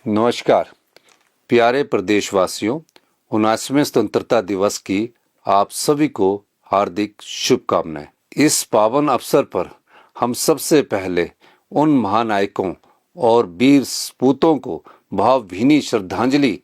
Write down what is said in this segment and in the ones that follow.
नमस्कार प्यारे प्रदेशवासियों, 79वें स्वतंत्रता दिवस की आप सभी को हार्दिक शुभकामनाएं। इस पावन अवसर पर हम सबसे पहले उन महानायकों और वीर सपूतों को भावभीनी श्रद्धांजलि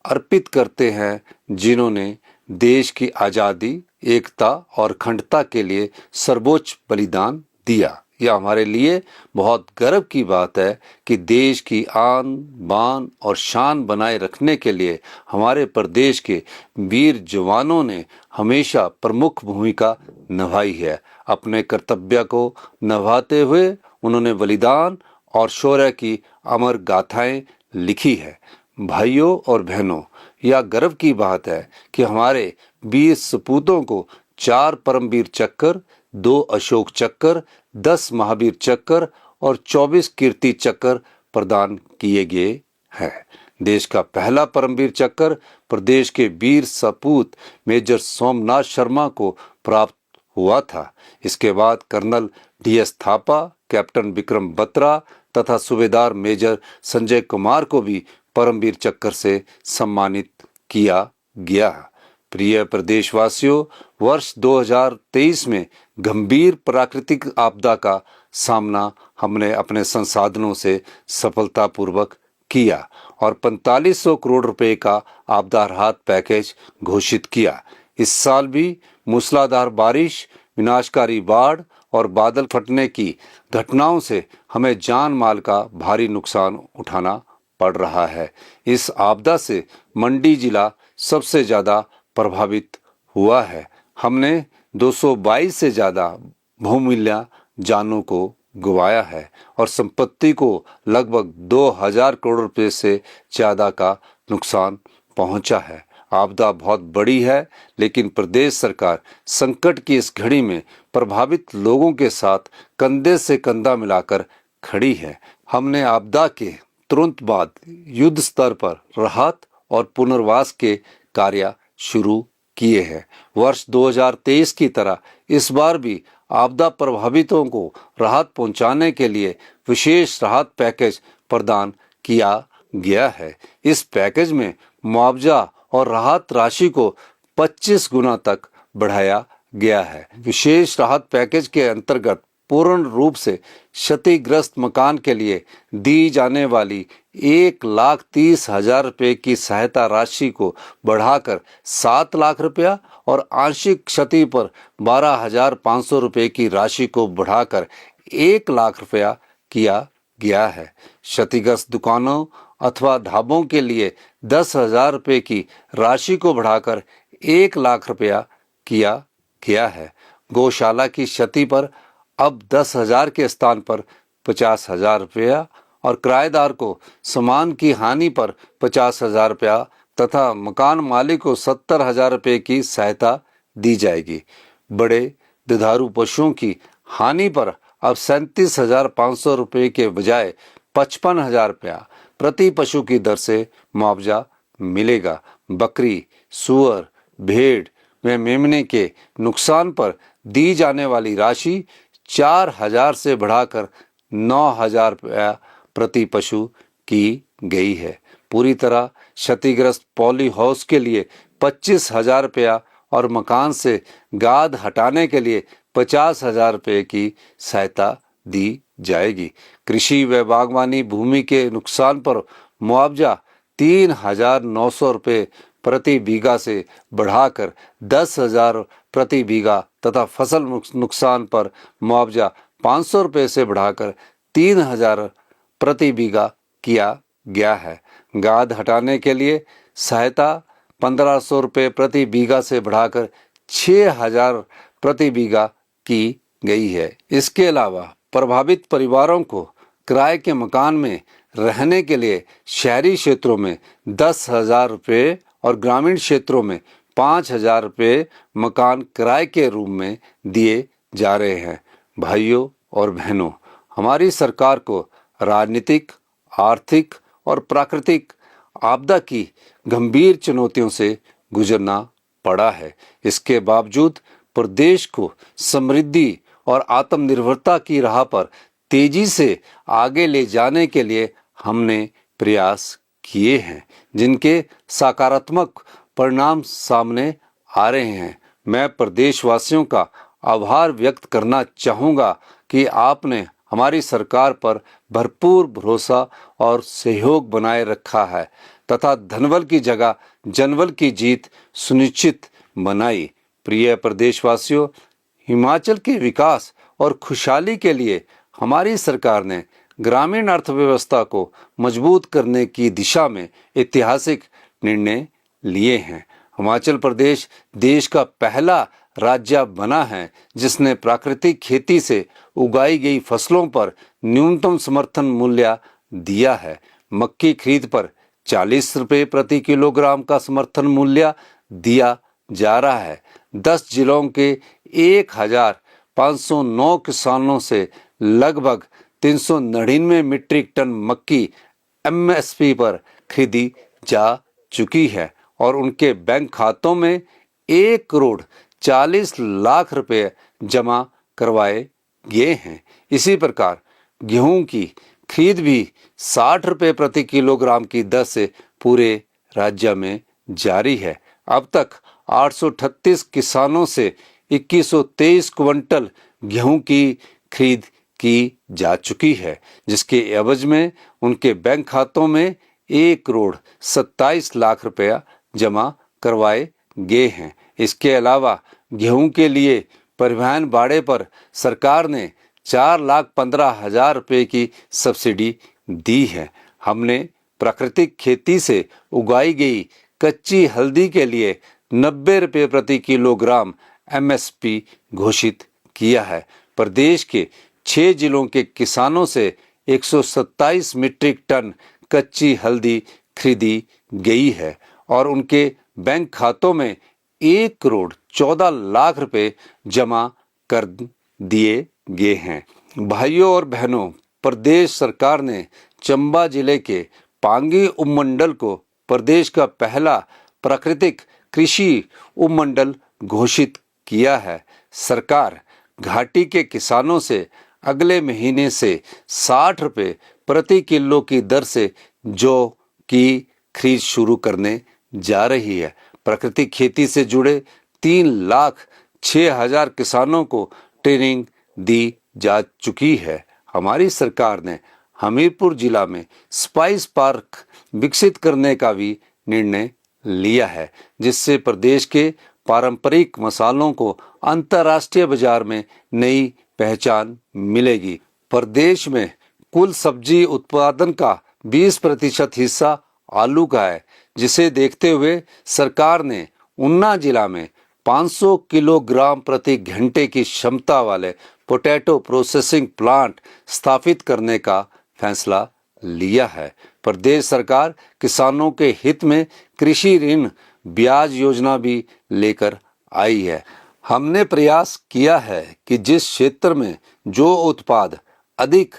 अर्पित करते हैं जिन्होंने देश की आज़ादी, एकता और अखंडता के लिए सर्वोच्च बलिदान दिया। यह हमारे लिए बहुत गर्व की बात है कि देश की आन बान और शान बनाए रखने के लिए हमारे प्रदेश के वीर जवानों ने हमेशा प्रमुख भूमिका निभाई है। अपने कर्तव्य को निभाते हुए उन्होंने बलिदान और शौर्य की अमर गाथाएं लिखी है। भाइयों और बहनों, यह गर्व की बात है कि हमारे वीर सपूतों को 4 परमवीर चक्र, 2 अशोक चक्र, 10 महावीर चक्र और 24 कीर्ति चक्र प्रदान किए गए हैं। देश का पहला परमवीर चक्र प्रदेश के वीर सपूत मेजर सोमनाथ शर्मा को प्राप्त हुआ था। इसके बाद colonel DS Thapa, captain Vikram Batra तथा सूबेदार मेजर संजय कुमार को भी परमवीर चक्र से सम्मानित किया गया। प्रिय प्रदेशवासियों, वर्ष 2023 में गंभीर प्राकृतिक आपदा का सामना हमने अपने संसाधनों से सफलतापूर्वक किया और 4500 करोड़ रुपए का आपदा राहत पैकेज घोषित किया। इस साल भी मूसलाधार बारिश, विनाशकारी बाढ़ और बादल फटने की घटनाओं से हमें जान माल का भारी नुकसान उठाना पड़ रहा है। इस आपदा से मंडी जिला सबसे ज्यादा प्रभावित हुआ है। हमने 222 से ज्यादा बहुमूल्य जानों को गंवाया है और संपत्ति को लगभग 2000 करोड़ रुपए से ज्यादा का नुकसान पहुंचा है। आपदा बहुत बड़ी है, लेकिन प्रदेश सरकार संकट की इस घड़ी में प्रभावित लोगों के साथ कंधे से कंधा मिलाकर खड़ी है। हमने आपदा के तुरंत बाद युद्ध स्तर पर राहत और पुनर्वास के कार्य शुरू किए हैं। वर्ष 2023 की तरह इस बार भी आपदा प्रभावितों को राहत पहुंचाने के लिए विशेष राहत पैकेज प्रदान किया गया है। इस पैकेज में मुआवजा और राहत राशि को 25 गुना तक बढ़ाया गया है। विशेष राहत पैकेज के अंतर्गत पूर्ण रूप से क्षतिग्रस्त मकान के लिए दी जाने वाली 1,30,000 रुपए की सहायता राशि को बढ़ाकर 7 लाख रुपया और आंशिक क्षति पर 12,500 रुपए की राशि को बढ़ाकर 1 लाख रुपया किया गया है। क्षतिग्रस्त दुकानों अथवा ढाबों के लिए 10,000 रुपए की राशि को बढ़ाकर 1 लाख रुपया किया गया है। गौशाला की क्षति पर अब 10,000 के स्थान पर 50,000 रुपया और किराएदार को सामान की हानि पर 50,000 रुपया तथा मकान मालिक को 70,000 रुपये की सहायता दी जाएगी। बड़े दुधारू पशुओं की हानि पर अब 37,500 रुपये के बजाय 55,000 रुपया प्रति पशु की दर से मुआवजा मिलेगा। बकरी, सुअर, भेड़ व मेमने के नुकसान पर दी जाने वाली राशि 4,000 से बढ़ाकर 9,000 रुपया प्रति पशु की गई है। पूरी तरह क्षतिग्रस्त पॉली हाउस के लिए 25,000 रुपया और मकान से गाद हटाने के लिए 50,000 रुपये की सहायता दी जाएगी। कृषि व बागवानी भूमि के नुकसान पर मुआवजा 3,900 रुपये प्रति बीघा से बढ़ाकर 10,000 प्रति बीघा तथा फसल नुकसान पर मुआवजा 500 रुपये से बढ़ाकर 3,000 प्रति बीघा किया गया है। गाद हटाने के लिए सहायता 1,500 रुपये प्रति बीघा से बढ़ाकर 6,000 प्रति बीघा की गई है। इसके अलावा प्रभावित परिवारों को किराए के मकान में रहने के लिए शहरी क्षेत्रों में 10,000 रुपये और ग्रामीण क्षेत्रों में 5,000 रुपये मकान किराए के रूप में दिए जा रहे हैं। भाइयों और बहनों, हमारी सरकार को राजनीतिक, आर्थिक और प्राकृतिक आपदा की गंभीर चुनौतियों से गुजरना पड़ा है। इसके बावजूद प्रदेश को समृद्धि और आत्मनिर्भरता की राह पर तेजी से आगे ले जाने के लिए हमने प्रयास किए हैं, जिनके सकारात्मक परिणाम सामने आ रहे हैं। मैं प्रदेशवासियों का आभार व्यक्त करना चाहूँगा कि आपने हमारी सरकार पर भरपूर भरोसा और सहयोग बनाए रखा है तथा धनबल की जगह जनबल की जीत सुनिश्चित बनाई। प्रिय प्रदेशवासियों, हिमाचल के विकास और खुशहाली के लिए हमारी सरकार ने ग्रामीण अर्थव्यवस्था को मजबूत करने की दिशा में ऐतिहासिक निर्णय लिए हैं। हिमाचल प्रदेश देश का पहला राज्य बना है जिसने प्राकृतिक खेती से उगाई गई फसलों पर न्यूनतम समर्थन मूल्य दिया है। मक्की खरीद पर 40 रुपये प्रति किलोग्राम का समर्थन मूल्य दिया जा रहा है। 10 जिलों के 1509 किसानों से लगभग 399 मीट्रिक टन मक्की एमएसपी पर खरीदी जा चुकी है और उनके बैंक खातों में 1,40,00,000 रुपए जमा करवाए गए हैं। इसी प्रकार गेहूं की खरीद भी 60 रुपये प्रति किलोग्राम की दर से पूरे राज्य में जारी है। अब तक 838 किसानों से 2123 क्विंटल गेहूं की खरीद की जा चुकी है, जिसके एवज में उनके बैंक खातों में 1,27,00,000 रुपया जमा करवाए गए हैं। इसके अलावा गेहूं के लिए परिवहन भाड़े पर सरकार ने 4,15,000 रुपये की सब्सिडी दी है। हमने प्राकृतिक खेती से उगाई गई कच्ची हल्दी के लिए 90 रुपये प्रति किलोग्राम एमएसपी घोषित किया है। प्रदेश के 6 जिलों के किसानों से 127 मीट्रिक टन कच्ची हल्दी खरीदी गई है और उनके बैंक खातों में 1,14,00,000 रुपए जमा कर दिए गए हैं। भाइयों और बहनों, प्रदेश सरकार ने चंबा जिले के पांगी उपमंडल को प्रदेश का पहला प्राकृतिक कृषि उपमंडल घोषित किया है। सरकार घाटी के किसानों से अगले महीने से 60 रुपये प्रति किलो की दर से जौ की खरीद शुरू करने जा रही है। प्राकृतिक खेती से जुड़े 3,06,000 किसानों को ट्रेनिंग दी जा चुकी है। हमारी सरकार ने हमीरपुर जिला में स्पाइस पार्क विकसित करने का भी निर्णय लिया है, जिससे प्रदेश के पारंपरिक मसालों को अंतर्राष्ट्रीय बाजार में नई पहचान मिलेगी। प्रदेश में कुल सब्जी उत्पादन का 20% हिस्सा आलू का है, जिसे देखते हुए सरकार ने ऊना जिला में 500 किलोग्राम प्रति घंटे की क्षमता वाले पोटैटो प्रोसेसिंग प्लांट स्थापित करने का फैसला लिया है। प्रदेश सरकार किसानों के हित में कृषि ऋण ब्याज योजना भी लेकर आई है। हमने प्रयास किया है कि जिस क्षेत्र में जो उत्पाद अधिक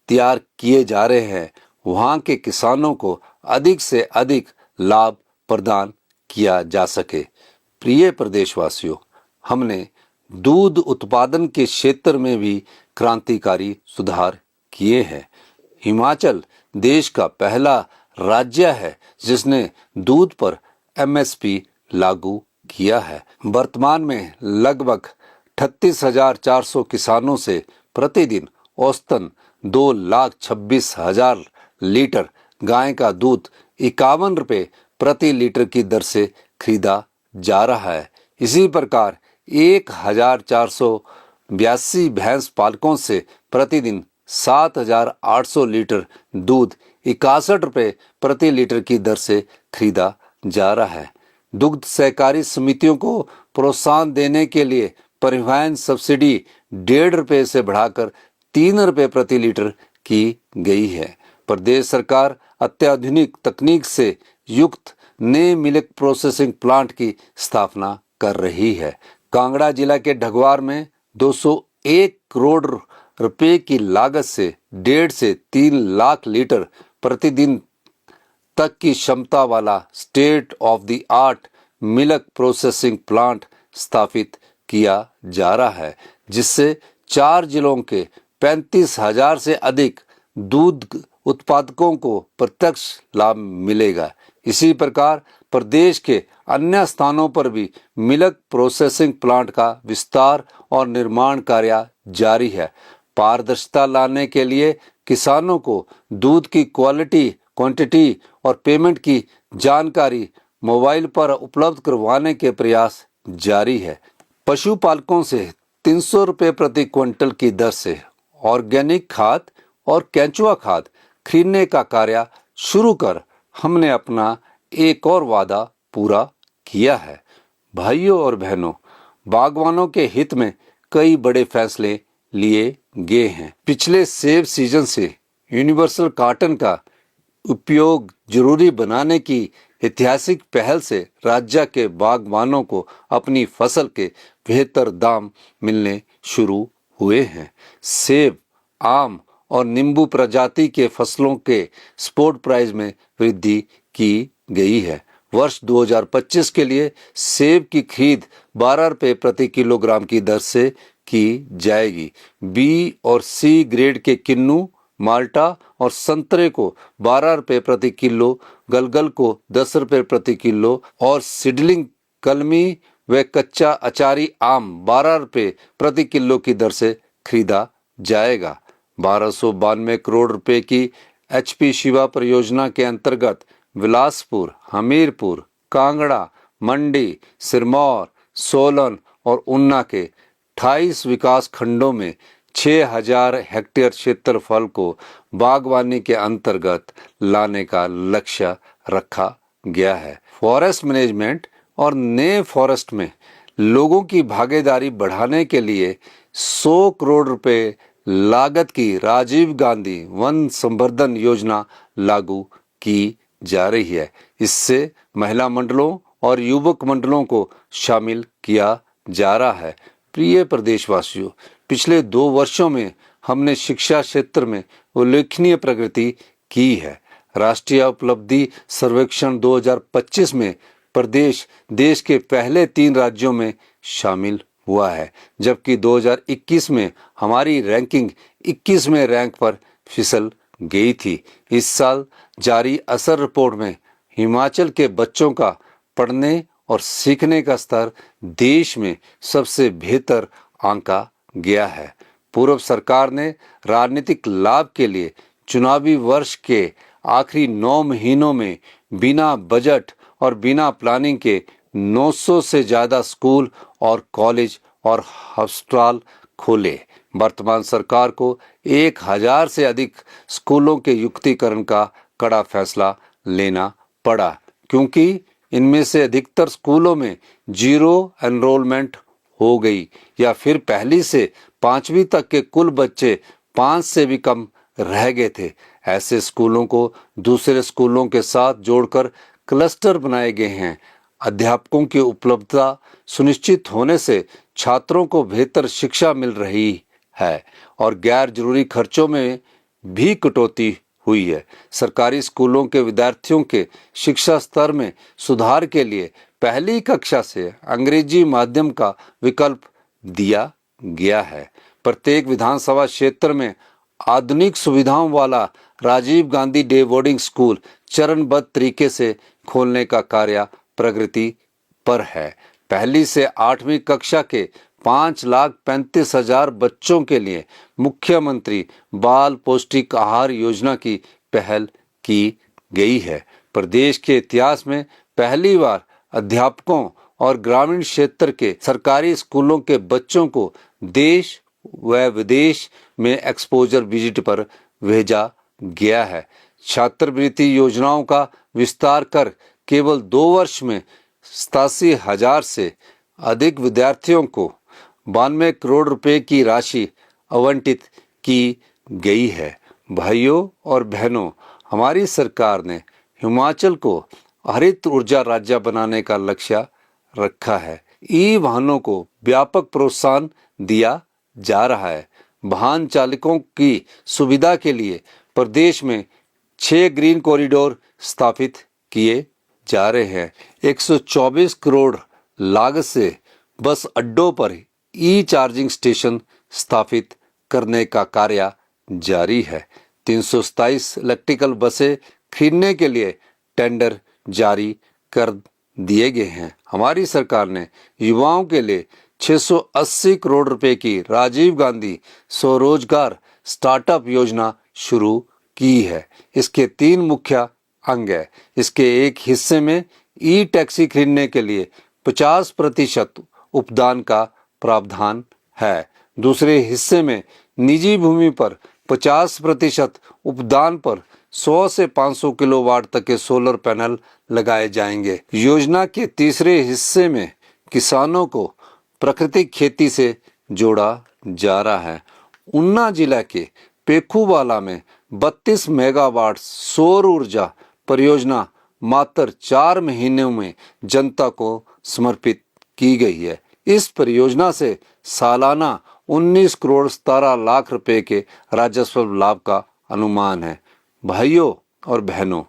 तैयार किए जा रहे हैं वहां के किसानों को अधिक से अधिक लाभ प्रदान किया जा सके। प्रिय प्रदेशवासियों, हमने दूध उत्पादन के क्षेत्र में भी क्रांतिकारी सुधार किए हैं। हिमाचल देश का पहला राज्य है जिसने दूध पर एमएसपी लागू किया है। वर्तमान में लगभग 38,400 किसानों से प्रतिदिन औसतन 2,26,000 लीटर गाय का दूध 51 रुपये प्रति लीटर की दर से खरीदा जा रहा है। इसी प्रकार 1,482 भैंस पालकों से प्रतिदिन 7,800 लीटर दूध 61 रुपये प्रति लीटर की दर से खरीदा जा रहा है। दुग्ध सहकारी समितियों को प्रोत्साहन देने के लिए परिवहन सब्सिडी 1.5 रुपये से बढ़ाकर 3 रुपये प्रति लीटर की गई है। प्रदेश सरकार अत्याधुनिक तकनीक से युक्त नए मिल्क प्रोसेसिंग प्लांट की स्थापना कर रही है। कांगड़ा जिला के ढगवार में 201 करोड़ रुपए की लागत से 1.5 से 3 लाख लीटर प्रतिदिन तक की क्षमता वाला state of the art milk processing plant स्थापित किया जा रहा है, जिससे 4 जिलों के 35,000 से अधिक दूध उत्पादकों को प्रत्यक्ष लाभ मिलेगा। इसी प्रकार प्रदेश के अन्य स्थानों पर भी मिल्क प्रोसेसिंग प्लांट का विस्तार और निर्माण कार्य जारी है। पारदर्शिता लाने के लिए किसानों को दूध की क्वालिटी, क्वांटिटी और पेमेंट की जानकारी मोबाइल पर उपलब्ध करवाने के प्रयास जारी है। पशुपालकों से 300 रुपये प्रति क्विंटल की दर से ऑर्गेनिक खाद और केंचुआ खाद खरीदने का कार्य शुरू कर हमने अपना एक और वादा पूरा किया है। भाइयों और बहनों, बागवानों के हित में कई बड़े फैसले लिए गए हैं। पिछले सेब सीजन से यूनिवर्सल कार्टन का उपयोग जरूरी बनाने की ऐतिहासिक पहल से राज्य के बागवानों को अपनी फसल के बेहतर दाम मिलने शुरू हुए हैं। सेब, आम और नींबू प्रजाति के फसलों के स्पॉट प्राइस में वृद्धि की गई है। वर्ष 2025 के लिए सेब की खरीद 12 रुपये प्रति किलोग्राम की दर से की जाएगी। बी और सी ग्रेड के किन्नू, माल्टा और संतरे को 12 रुपये प्रति किलो, गलगल को 10 रुपये प्रति किलो और सिडलिंग, कलमी व कच्चा अचारी आम 12 रुपये प्रति किलो की दर से खरीदा जाएगा। 1292 करोड़ रुपए की HP शिवा परियोजना के अंतर्गत बिलासपुर, हमीरपुर, कांगड़ा, मंडी, सिरमौर, सोलन और ऊना के 28 विकास खंडों में 6000 हेक्टेयर क्षेत्रफल को बागवानी के अंतर्गत लाने का लक्ष्य रखा गया है। फॉरेस्ट मैनेजमेंट और नए फॉरेस्ट में लोगों की भागीदारी बढ़ाने के लिए 100 करोड़ रुपए लागत की राजीव गांधी वन संवर्धन योजना लागू की जा रही है। इससे महिला मंडलों और युवक मंडलों को शामिल किया जा रहा है। प्रिय प्रदेशवासियों, पिछले 2 वर्षों में हमने शिक्षा क्षेत्र में उल्लेखनीय प्रगति की है। राष्ट्रीय उपलब्धि सर्वेक्षण 2025 में प्रदेश देश के पहले 3 राज्यों में शामिल हुआ है, जबकि 2021 में हमारी रैंकिंग 21वें रैंक पर फिसल गई थी। इस साल जारी असर रिपोर्ट में हिमाचल के बच्चों का पढ़ने और सीखने का स्तर देश में सबसे बेहतर आंका गया है। पूर्व सरकार ने राजनीतिक लाभ के लिए चुनावी वर्ष के आखिरी 9 महीनों में बिना बजट और बिना प्लानिंग के 900 से ज्यादा स्कूल और कॉलेज और हॉस्पिटल खोले। वर्तमान सरकार को 1000 से अधिक स्कूलों के युक्तिकरण का कड़ा फैसला लेना पड़ा, क्योंकि इनमें से अधिकतर स्कूलों में 0 एनरोलमेंट हो गई या फिर पहली से 5वीं तक के कुल बच्चे 5 से भी कम रह गए थे। ऐसे स्कूलों को दूसरे स्कूलों के साथ जोड़कर क्लस्टर बनाए गए हैं। अध्यापकों की उपलब्धता सुनिश्चित होने से छात्रों को बेहतर शिक्षा मिल रही है और गैर जरूरी खर्चों में भी कटौती हुई है। सरकारी स्कूलों के विद्यार्थियों के शिक्षा स्तर में सुधार के लिए पहली कक्षा से अंग्रेजी माध्यम का विकल्प दिया गया है। प्रत्येक विधानसभा क्षेत्र में आधुनिक सुविधाओं वाला Rajiv Gandhi day boarding school चरणबद्ध तरीके से खोलने का कार्य प्रगति पर है। पहली से 8वीं कक्षा के 5,35,000 बच्चों के लिए मुख्यमंत्री बाल पौष्टिक आहार योजना की पहल की गई है। प्रदेश के इतिहास में पहली बार अध्यापकों और ग्रामीण क्षेत्र के सरकारी स्कूलों के बच्चों को देश व विदेश में एक्सपोजर विजिट पर भेजा गया है। छात्रवृत्ति योजनाओं का विस्तार कर केवल 2 वर्ष में 87,000 से अधिक विद्यार्थियों को 92 करोड़ रुपए की राशि आवंटित की गई है। भाइयों और बहनों, हमारी सरकार ने हिमाचल को हरित ऊर्जा राज्य बनाने का लक्ष्य रखा है। ई वाहनों को व्यापक प्रोत्साहन दिया जा रहा है। वाहन चालकों की सुविधा के लिए प्रदेश में 6 ग्रीन कॉरिडोर स्थापित किए जा रहे हैं। 124 करोड़ लागत से बस अड्डों पर ई चार्जिंग स्टेशन स्थापित करने का कार्य जारी है। 327 इलेक्ट्रिकल बसें खरीदने के लिए टेंडर जारी कर दिए गए हैं। हमारी सरकार ने युवाओं के लिए 680 करोड़ रुपए की राजीव गांधी स्वरोजगार स्टार्टअप योजना शुरू की है। इसके 3 मुख्य अंग है। इसके एक हिस्से में ई टैक्सी खरीदने के लिए 50% उपदान का प्रावधान है। दूसरे हिस्से में निजी भूमि पर 50% उपदान पर 100 से 500 किलोवाट तक के सोलर पैनल लगाए जाएंगे। योजना के तीसरे हिस्से में किसानों को प्राकृतिक खेती से जोड़ा जा रहा है। ऊना जिला के पेखूवाला में 32 मेगावाट सौर ऊर्जा परियोजना मात्र 4 महीनों में जनता को समर्पित की गई है। इस परियोजना से सालाना 19 करोड़ 17 लाख रुपए के राजस्व लाभ का अनुमान है। भाइयों और बहनों,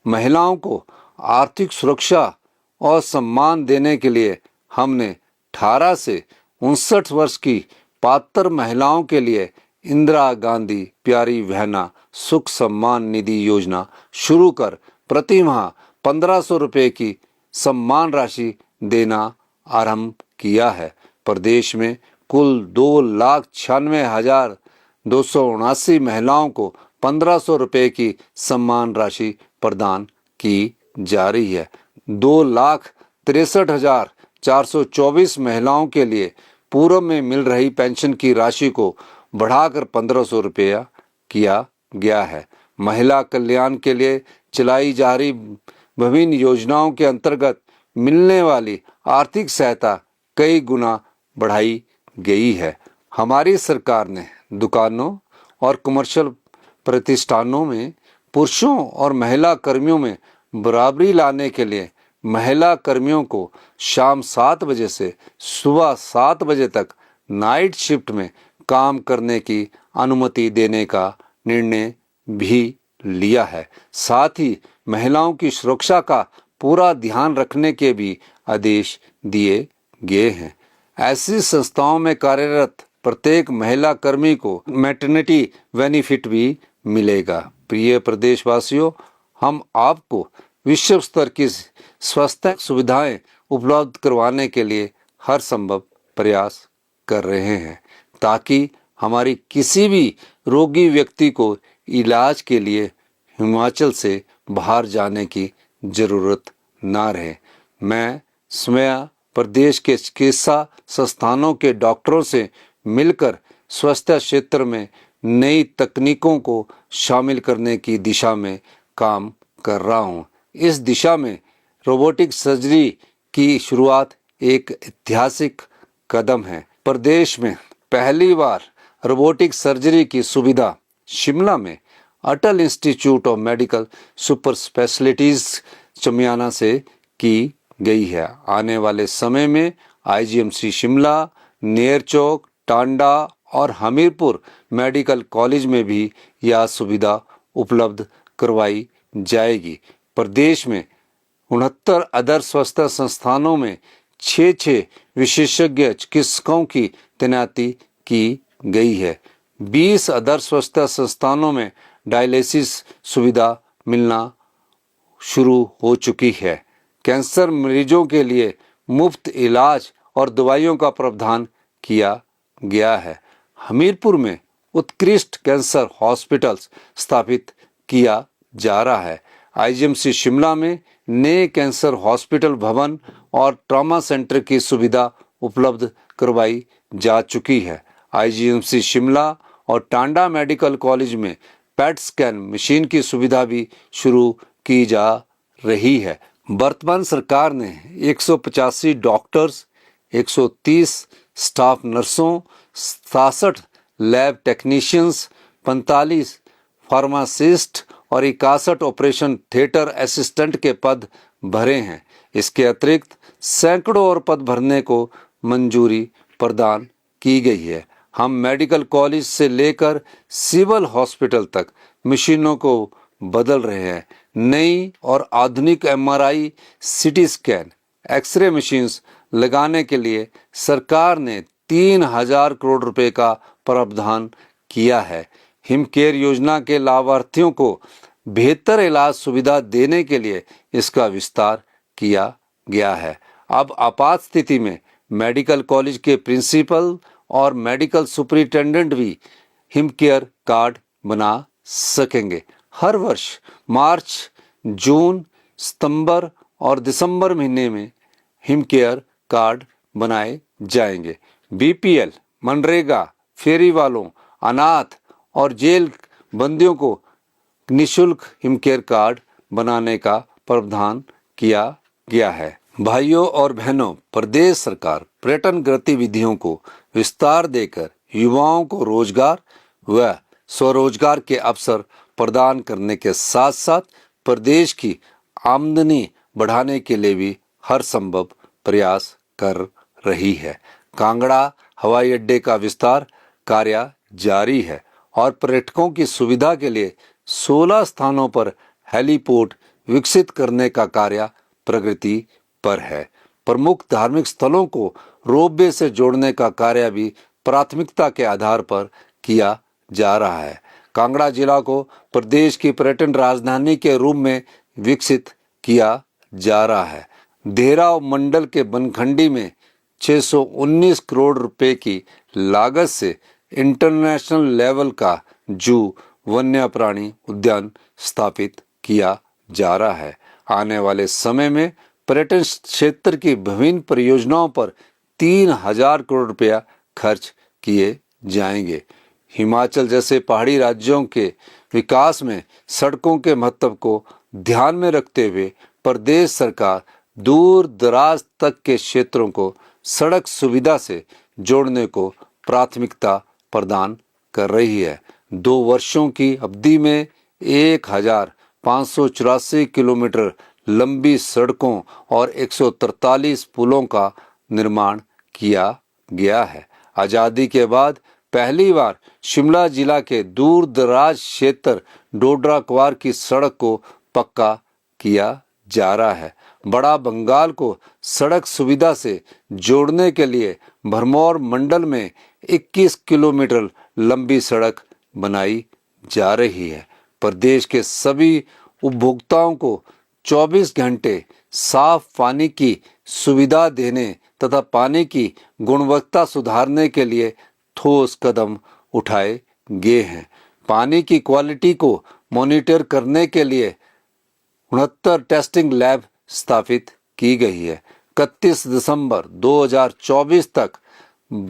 महिलाओं को आर्थिक सुरक्षा और सम्मान देने के लिए हमने 18 से 59 वर्ष की पात्र महिलाओं के लिए इंदिरा गांधी प्यारी बहना सुख सम्मान निधि योजना शुरू कर प्रति माह 1500 रुपए की सम्मान राशि देना आरंभ किया है। प्रदेश में कुल 2,96,279 महिलाओं को 1500 रुपए की सम्मान राशि प्रदान की जा रही है। 2,63,424 महिलाओं के लिए पूर्व में मिल रही पेंशन की राशि को बढ़ाकर 1500 रुपया किया गया है। महिला कल्याण के लिए चलाई जा रही विभिन्न योजनाओं के अंतर्गत मिलने वाली आर्थिक सहायता कई गुना बढ़ाई गई है। हमारी सरकार ने दुकानों और कमर्शियल प्रतिष्ठानों में पुरुषों और महिला कर्मियों में बराबरी लाने के लिए महिला कर्मियों को शाम 7 बजे से सुबह 7 बजे तक नाइट शिफ्ट में काम करने की अनुमति देने का निर्णय भी लिया है। साथ ही महिलाओं की सुरक्षा का पूरा ध्यान रखने के भी आदेश दिए गए हैं। ऐसी संस्थाओं में कार्यरत प्रत्येक महिला कर्मी को मैटरनिटी बेनिफिट भी मिलेगा। प्रिय प्रदेशवासियों, हम आपको विश्व स्तर की स्वास्थ्य सुविधाएं उपलब्ध करवाने के लिए हर संभव प्रयास कर रहे हैं ताकि हमारी किसी भी रोगी व्यक्ति को इलाज के लिए हिमाचल से बाहर जाने की जरूरत ना रहे। मैं स्वयं प्रदेश के चिकित्सा संस्थानों के डॉक्टरों से मिलकर स्वास्थ्य क्षेत्र में नई तकनीकों को शामिल करने की दिशा में काम कर रहा हूं। इस दिशा में रोबोटिक सर्जरी की शुरुआत एक ऐतिहासिक कदम है। प्रदेश में पहली बार रोबोटिक सर्जरी की सुविधा शिमला में Atal institute of medical super specialities Chamiyana से की गई है। आने वाले समय में आईजीएमसी शिमला, नेरचौक, टांडा और हमीरपुर मेडिकल कॉलेज में भी यह सुविधा उपलब्ध करवाई जाएगी। प्रदेश में 69 आदर्श स्वास्थ्य संस्थानों में 6 विशेषज्ञ चिकित्सकों की तैनाती की गई है। 20 आदर्श स्वास्थ्य संस्थानों में डायलिसिस सुविधा मिलना शुरू हो चुकी है। कैंसर मरीजों के लिए मुफ्त इलाज और दवाइयों का प्रावधान किया गया है। हमीरपुर में उत्कृष्ट कैंसर हॉस्पिटल्स स्थापित किया जा रहा है। आईजीएमसी शिमला में नए कैंसर हॉस्पिटल भवन और ट्रॉमा सेंटर की सुविधा उपलब्ध करवाई जा चुकी है। आईजीएमसी शिमला और टांडा मेडिकल कॉलेज में पेट स्कैन मशीन की सुविधा भी शुरू की जा रही है। वर्तमान सरकार ने 185 डॉक्टर्स, 130 स्टाफ नर्सों, 67 लैब टेक्नीशियंस, 45 फार्मासिस्ट और 61 ऑपरेशन थिएटर असिस्टेंट के पद भरे हैं। इसके अतिरिक्त सैकड़ों और पद भरने को मंजूरी प्रदान की गई है। हम मेडिकल कॉलेज से लेकर सिविल हॉस्पिटल तक मशीनों को बदल रहे हैं। नई और आधुनिक MRI, CT scan, x ray machines लगाने के लिए सरकार ने 3000 करोड़ रुपए का प्रावधान किया है। हिम केयर योजना के लाभार्थियों को बेहतर इलाज सुविधा देने के लिए इसका विस्तार किया गया है। अब आपात स्थिति में मेडिकल कॉलेज के प्रिंसिपल और मेडिकल सुपरिटेंडेंट भी हिम केयर कार्ड बना सकेंगे। हर वर्ष मार्च, जून, सितंबर और दिसंबर महीने में हिम केयर कार्ड बनाए जाएंगे। बीपीएल, मनरेगा, फेरी वालों, अनाथ और जेल बंदियों को निःशुल्क हिम केयर कार्ड बनाने का प्रावधान किया गया है। भाइयों और बहनों, प्रदेश सरकार पर्यटन गतिविधियों को विस्तार देकर युवाओं को रोजगार व स्वरोजगार के अवसर प्रदान करने के साथ साथ प्रदेश की आमदनी बढ़ाने के लिए भी हर संभव प्रयास कर रही है। कांगड़ा हवाई अड्डे का विस्तार कार्य जारी है और पर्यटकों की सुविधा के लिए 16 स्थानों पर हेलीपोर्ट विकसित करने का कार्य प्रगति पर है। प्रमुख धार्मिक स्थलों को रोपवे से जोड़ने का कार्य भी प्राथमिकता के आधार पर किया जा रहा है। कांगड़ा जिला को प्रदेश की पर्यटन राजधानी के रूप में विकसित किया जा रहा है। देहरा मंडल के बनखंडी में 619 करोड़ रुपए की लागत से इंटरनेशनल लेवल का जू वन्य प्राणी उद्यान स्थापित किया जा रहा है। आने वाले समय में पर्यटन क्षेत्र की विभिन्न परियोजनाओं पर 3000 करोड़ रुपया खर्च किए जाएंगे। हिमाचल जैसे पहाड़ी राज्यों के विकास में सड़कों के महत्व को ध्यान में रखते हुए प्रदेश सरकार दूर दराज तक के क्षेत्रों को सड़क सुविधा से जोड़ने को प्राथमिकता प्रदान कर रही है। 2 वर्षों की अवधि में 1584 किलोमीटर लंबी सड़कों और 143 पुलों का निर्माण किया गया है। आजादी के बाद पहली बार शिमला जिला के दूर दराज क्षेत्र डोडरा क्वार की सड़क को पक्का किया जा रहा है। बड़ा बंगाल को सड़क सुविधा से जोड़ने के लिए भरमौर मंडल में 21 किलोमीटर लंबी सड़क बनाई जा रही है। प्रदेश के सभी उपभोक्ताओं को 24 घंटे साफ पानी की सुविधा देने तथा पानी की गुणवत्ता सुधारने के लिए ठोस कदम उठाए गए हैं। पानी की क्वालिटी को मॉनिटर करने के लिए 69 टेस्टिंग लैब स्थापित की गई है। 31 दिसंबर 2024 तक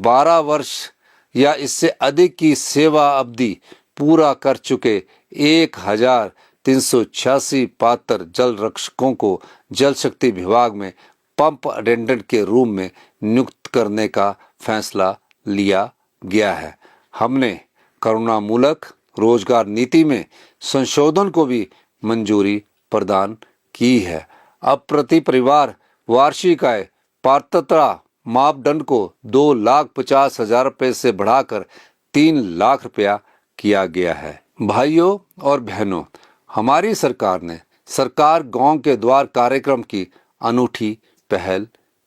12 वर्ष या इससे अधिक की सेवा अवधि पूरा कर चुके 1386 पात्र जल रक्षकों को जल शक्ति विभाग में पंप अटेंडेंट के रूप में नियुक्त करने का फैसला लिया गया है। हमने करुणामूलक रोजगार नीति में संशोधन को भी मंजूरी प्रदान की है। अब प्रति परिवार वार्षिक आय पात्रता मापदंड को 2,50,000 रुपए से बढ़ाकर 3 लाख रुपया किया गया है। भाइयों और बहनों, हमारी सरकार ने सरकार गांव के द्वार कार्यक्रम की अनूठी पहल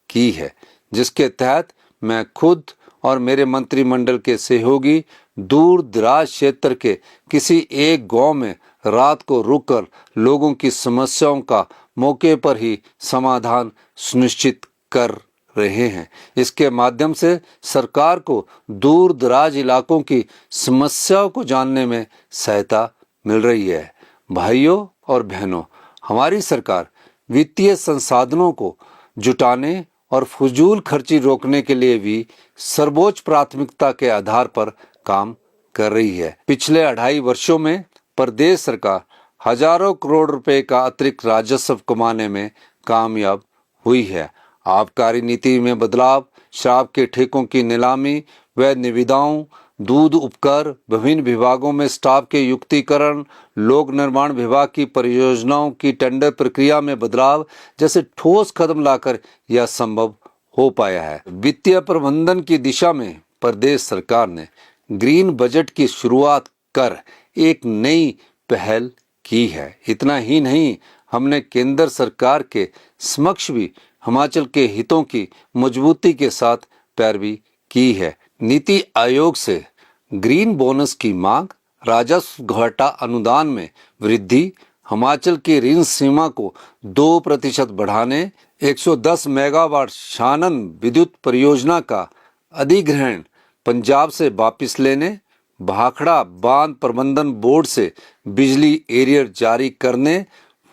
की है, जिसके तहत मैं खुद और मेरे मंत्रिमंडल के सहयोगी दूर दराज क्षेत्र के किसी एक गांव में रात को रुककर लोगों की समस्याओं का मौके पर ही समाधान सुनिश्चित कर रहे हैं। इसके माध्यम से सरकार को दूर दराज इलाकों की समस्याओं को जानने में सहायता मिल रही है। भाइयों और बहनों, हमारी सरकार वित्तीय संसाधनों को जुटाने और फजूल खर्ची रोकने के लिए भी सर्वोच्च प्राथमिकता के आधार पर काम कर रही है। पिछले 2.5 वर्षों में प्रदेश सरकार हजारों करोड़ रुपए का अतिरिक्त राजस्व कमाने में कामयाब हुई है। आबकारी नीति में बदलाव, शराब के ठेकों की नीलामी व निविदाओं, दूध उपकर, विभिन्न विभागों में स्टाफ के युक्तिकरण, लोक निर्माण विभाग की परियोजनाओं की टेंडर प्रक्रिया में बदलाव जैसे ठोस कदम लाकर यह संभव हो पाया है। वित्तीय प्रबंधन की दिशा में प्रदेश सरकार ने ग्रीन बजट की शुरुआत कर एक नई पहल की है। इतना ही नहीं, हमने केंद्र सरकार के समक्ष भी हिमाचल के हितों की मजबूती के साथ पैरवी की है। नीति आयोग से ग्रीन बोनस की मांग, राजस्व घाटा अनुदान में वृद्धि, हिमाचल की ऋण सीमा को 2% बढ़ाने, 110 मेगावाट शानन विद्युत परियोजना का अधिग्रहण पंजाब से वापस लेने, भाखड़ा बांध प्रबंधन बोर्ड से बिजली एरियर जारी करने,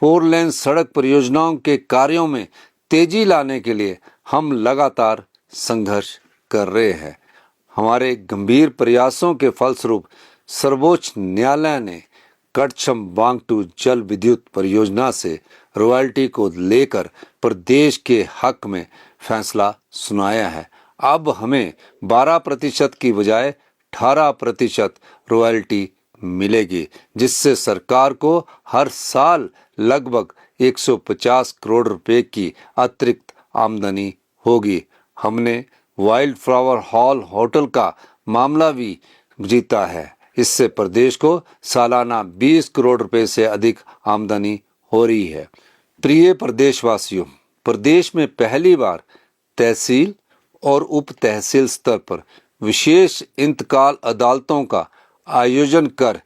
4 लेन सड़क परियोजनाओं के कार्यों में तेजी लाने के लिए हम लगातार संघर्ष कर रहे हैं। हमारे गंभीर प्रयासों के फलस्वरूप सर्वोच्च न्यायालय ने कड़छम वांगटू जल विद्युत परियोजना से रॉयल्टी को लेकर प्रदेश के हक में फैसला सुनाया है। अब हमें 12% की बजाय 18% रॉयल्टी मिलेगी, जिससे सरकार को हर साल लगभग 150 करोड़ रुपए की अतिरिक्त आमदनी होगी। हमने वाइल्ड फ्लावर हॉल होटल का मामला भी जीता है। इससे प्रदेश को सालाना 20 करोड़ रुपए से अधिक आमदनी हो रही है। प्रिय प्रदेशवासियों, प्रदेश में पहली बार तहसील और उप तहसील स्तर पर विशेष इंतकाल अदालतों का आयोजन कर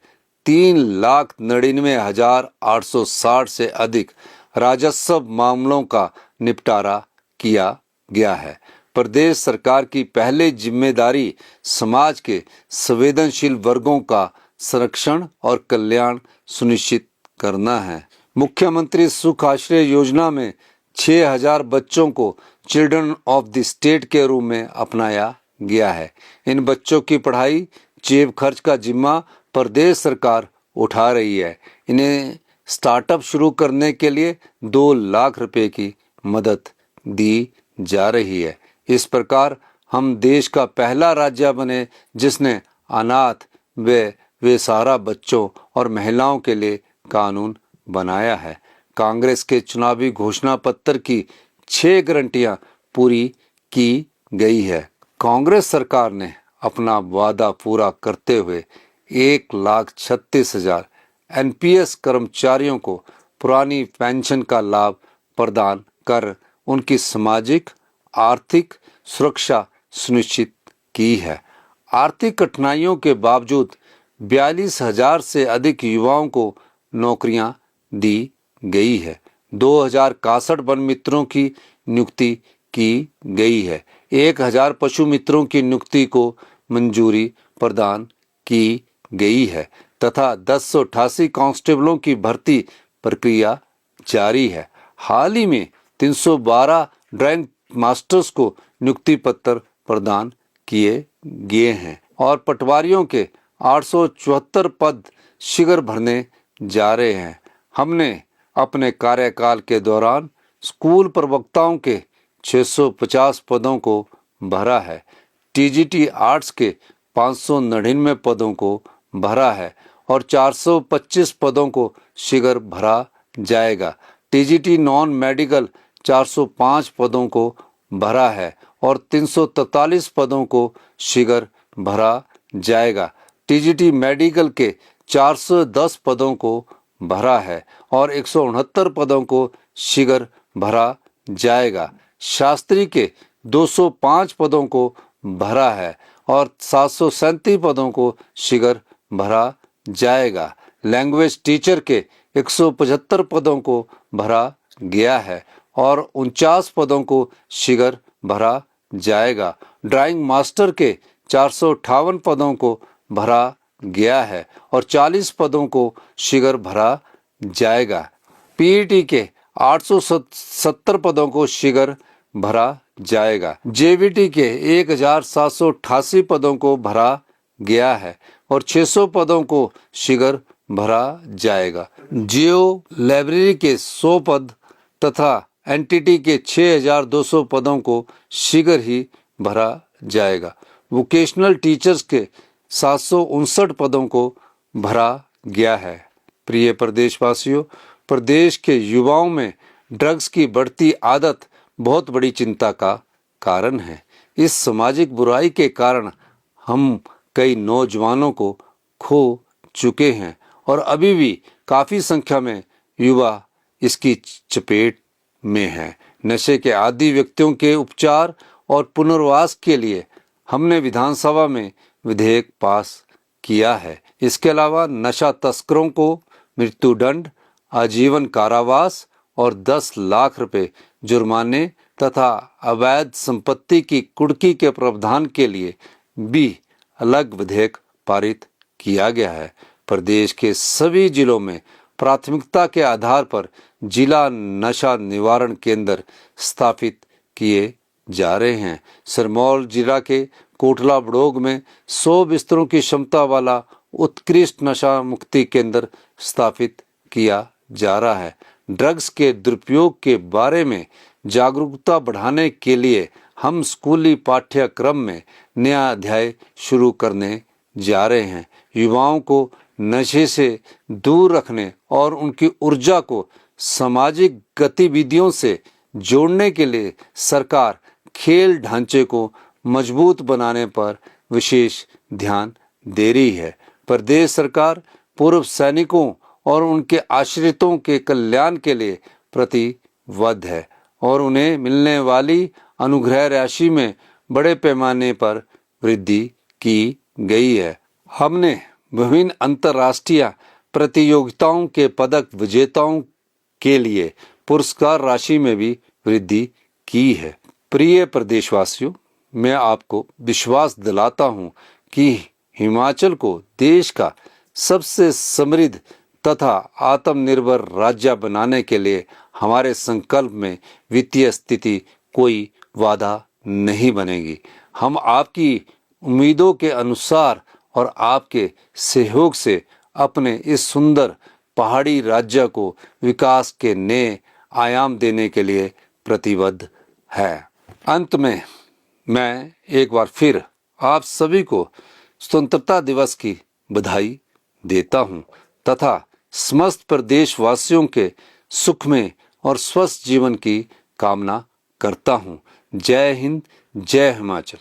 3,99,860 से अधिक राजस्व मामलों का निपटारा किया गया है। प्रदेश सरकार की पहली जिम्मेदारी समाज के संवेदनशील वर्गों का संरक्षण और कल्याण सुनिश्चित करना है। मुख्यमंत्री सुख आश्रय योजना में 6,000 बच्चों को चिल्ड्रन ऑफ द स्टेट के रूप में अपनाया गया है। इन बच्चों की पढ़ाई जेब खर्च का जिम्मा प्रदेश सरकार उठा रही है। इन्हें स्टार्टअप शुरू करने के लिए 2 लाख रुपए की मदद दी जा रही है। इस प्रकार हम देश का पहला राज्य बने जिसने अनाथ व बेसहारा बच्चों और महिलाओं के लिए कानून बनाया है। कांग्रेस के चुनावी घोषणा पत्र की 6 गारंटियां पूरी की गई है। कांग्रेस सरकार ने अपना वादा पूरा करते हुए 1,36,000 एनपीएस कर्मचारियों को पुरानी पेंशन का लाभ प्रदान कर उनकी सामाजिक आर्थिक सुरक्षा सुनिश्चित की है। आर्थिक कठिनाइयों के बावजूद 42,000 से अधिक युवाओं को नौकरियां दी गई है। 2,061 वन मित्रों की नियुक्ति की गई है। 1,000 पशु मित्रों की नियुक्ति को मंजूरी प्रदान की गई है तथा 1088 कांस्टेबलों की भर्ती प्रक्रिया जारी है। हाल ही में 312 ड्राइंग मास्टर्स को नियुक्ति पत्र प्रदान किए गए हैं और पटवारियों के 874 पद शीघ्र भरने जा रहे हैं। हमने अपने कार्यकाल के दौरान स्कूल प्रवक्ताओं के 650 पदों को भरा है। टीजीटी आर्ट्स के 599 पदों को भरा है और 425 पदों को शीघ्र भरा जाएगा। टीजीटी नॉन मेडिकल 405 पदों को भरा है और 343 पदों को शीघ्र भरा जाएगा। टीजीटी मेडिकल के 410 पदों को भरा है और 169 पदों को शीघ्र भरा जाएगा। शास्त्री के 205 पदों को भरा है और 737 पदों को शीघ्र भरा जाएगा। लैंग्वेज टीचर के 175 पदों को भरा गया है और 49 पदों को शीघ्र भरा जाएगा। ड्राइंग मास्टर के 458 पदों को भरा गया है और 40 पदों को शीघ्र भरा जाएगा। पीईटी के 870 पदों को शीघ्र भरा जाएगा। जेवीटी के 1,788 पदों को भरा गया है और 600 पदों को शीघ्र भरा जाएगा। जियो लाइब्रेरी के 100 पद तथा एनटीटी के 6,200 पदों को शीघ्र ही भरा जाएगा। वोकेशनल टीचर्स के 759 पदों को भरा गया है। प्रिय प्रदेशवासियों, प्रदेश के युवाओं में ड्रग्स की बढ़ती आदत बहुत बड़ी चिंता का कारण है। इस सामाजिक बुराई के कारण हम कई नौजवानों को खो चुके हैं और अभी भी काफ़ी संख्या में युवा इसकी चपेट में हैं। नशे के आदी व्यक्तियों के उपचार और पुनर्वास के लिए हमने विधानसभा में विधेयक पास किया है। इसके अलावा नशा तस्करों को मृत्युदंड, आजीवन कारावास और 10 लाख रुपए जुर्माने तथा अवैध संपत्ति की कुर्की के प्रावधान के लिए भी अलग विधेयक पारित किया गया है। प्रदेश के सभी जिलों में प्राथमिकता के आधार पर जिला नशा निवारण केंद्र स्थापित किए जा रहे हैं। सिरमौर जिला के कोटला बड़ोग में 100 बिस्तरों की क्षमता वाला उत्कृष्ट नशा मुक्ति केंद्र स्थापित किया जा रहा है। ड्रग्स के दुरुपयोग के बारे में जागरूकता बढ़ाने के लिए हम स्कूली पाठ्यक्रम में नया अध्याय शुरू करने जा रहे हैं। युवाओं को नशे से दूर रखने और उनकी ऊर्जा को सामाजिक गतिविधियों से जोड़ने के लिए सरकार खेल ढांचे को मजबूत बनाने पर विशेष ध्यान दे रही है। प्रदेश सरकार पूर्व सैनिकों और उनके आश्रितों के कल्याण के लिए प्रतिबद्ध है और उन्हें मिलने वाली अनुग्रह राशि में बड़े पैमाने पर वृद्धि की गई है। हमने विभिन्न अंतर्राष्ट्रीय प्रतियोगिताओं के पदक विजेताओं के लिए पुरस्कार राशि में भी वृद्धि की है। प्रिय प्रदेशवासियों, मैं आपको विश्वास दिलाता हूं कि हिमाचल को देश का सबसे समृद्ध तथा आत्मनिर्भर राज्य बनाने के लिए हमारे संकल्प में वित्तीय स्थिति कोई बाधा नहीं बनेगी। हम आपकी उम्मीदों के अनुसार और आपके सहयोग से अपने इस सुंदर पहाड़ी राज्य को विकास के नए आयाम देने के लिए प्रतिबद्ध है। अंत में मैं एक बार फिर आप सभी को स्वतंत्रता दिवस की बधाई देता हूं तथा समस्त प्रदेशवासियों के सुखमय और स्वस्थ जीवन की कामना करता हूं। जय हिंद, जय हिमाचल।